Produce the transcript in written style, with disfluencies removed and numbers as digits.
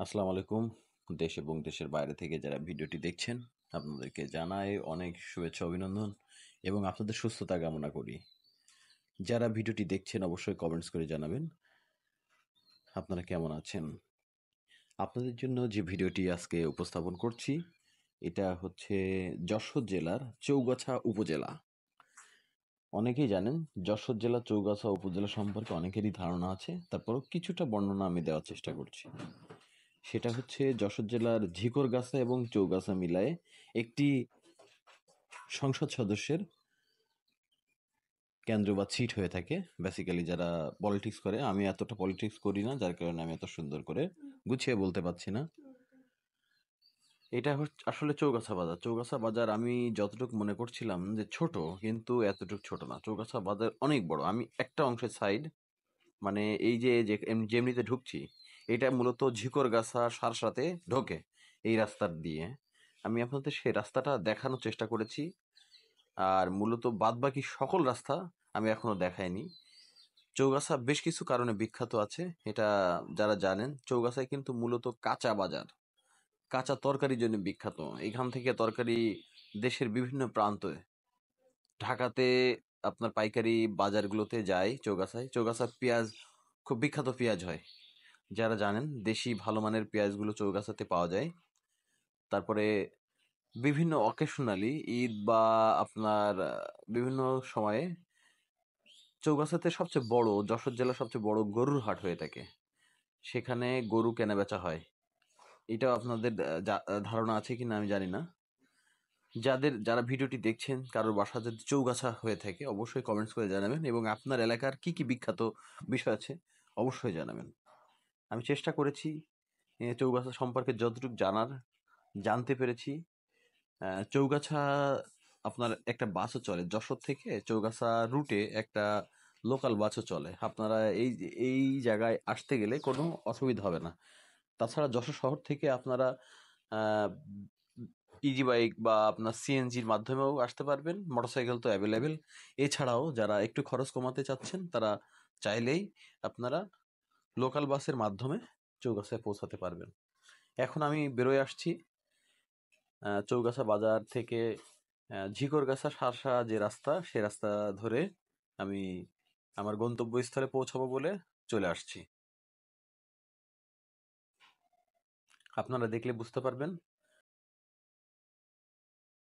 আসসালামু আলাইকুম। দেশ এবং দেশের বাইরে থেকে যারা ভিডিওটি দেখছেন, আপনাদেরকে জানাই অনেক শুভেচ্ছা, অভিনন্দন এবং আপনাদের সুস্থতা কামনা করি। যারা ভিডিওটি দেখছেন অবশ্যই কমেন্টস করে জানাবেন আপনারা কেমন আছেন। আপনাদের জন্য যে ভিডিওটি আজকে উপস্থাপন করছি, এটা হচ্ছে যশোর জেলার চৌগাছা উপজেলা। অনেকেই জানেন যশোর জেলা চৌগাছা উপজেলা সম্পর্কে অনেকেরই ধারণা আছে, তারপরও কিছুটা বর্ণনা আমি দেওয়ার চেষ্টা করছি। সেটা হচ্ছে যশোর জেলার ঝিকরগাছা এবং চৌগাছা মিলায়ে একটি সংসদ সদস্যের কেন্দ্র বা সিট হয়ে থাকে। বেসিক্যালি যারা পলিটিক্স করে, আমি এতটা পলিটিক্স করি না, যার কারণে আমি এত সুন্দর করে গুছিয়ে বলতে পারছি না। এটা হচ্ছে আসলে চৌগাছা বাজার। চৌগাছা বাজার আমি যতটুকু মনে করছিলাম যে ছোট, কিন্তু এতটুকু ছোট না। চৌগাছা বাজার অনেক বড়। আমি একটা অংশের সাইড, মানে এই যে যেমনিতে ঢুকছি, এটা মূলত ঝিকরগাছা সারসাতে ঢোকে এই রাস্তার দিয়ে। আমি আপনাদের সেই রাস্তাটা দেখানোর চেষ্টা করেছি, আর মূলত বাদবাকি সকল রাস্তা আমি এখনো দেখাইনি। চৌগাছা বেশ কিছু কারণে বিখ্যাত আছে, এটা যারা জানেন। চৌগাছায় কিন্তু মূলত কাঁচা বাজার, কাঁচা তরকারির জন্য বিখ্যাত। এখান থেকে তরকারি দেশের বিভিন্ন প্রান্তে, ঢাকাতে আপনার পাইকারি বাজারগুলোতে যায়। চৌগাছায় পেঁয়াজ খুব বিখ্যাত পেঁয়াজ হয়। যারা জানেন দেশি ভালো মানের পেঁয়াজগুলো চৌগাছাতে পাওয়া যায়। তারপরে বিভিন্ন অকেশনালি ঈদ বা আপনার বিভিন্ন সময়ে চৌগাছাতে সবচেয়ে বড়, যশোর জেলার সবচেয়ে বড় গরুর হাট হয়ে থাকে। সেখানে গরু কেনা বেচা হয়। এটাও আপনাদের ধারণা আছে কিনা আমি জানি না। যারা ভিডিওটি দেখছেন কারোর বাসা যদি চৌগাছা হয়ে থাকে অবশ্যই কমেন্টস করে জানাবেন, এবং আপনার এলাকার কি কি বিখ্যাত বিষয় আছে অবশ্যই জানাবেন। আমি চেষ্টা করেছি চৌগাছা সম্পর্কে যতটুকু জানতে পেরেছি। চৌগাছা আপনার একটা বাসও চলে যশোর থেকে চৌগাছা রুটে, একটা লোকাল বাসও চলে। আপনারা এই জায়গায় আসতে গেলে কোনো অসুবিধা হবে না। তাছাড়া যশোর শহর থেকে আপনারা ইজি বাইক বা আপনার সিএনজির মাধ্যমেও আসতে পারবেন, মোটরসাইকেল তো অ্যাভেলেবেল। এছাড়াও যারা একটু খরচ কমাতে চাচ্ছেন তারা চাইলেই আপনারা লোকাল বাসের মাধ্যমে চৌগাছায় পৌঁছাতে পারবেন। এখন আমি বেরোয় আসছি চৌগাছা বাজার থেকে। ঝিকরগাছা সারসা যে রাস্তা, সে রাস্তা ধরে আমি আমার গন্তব্যস্থলে পৌঁছাবো বলে চলে আসছি। আপনারা দেখলে বুঝতে পারবেন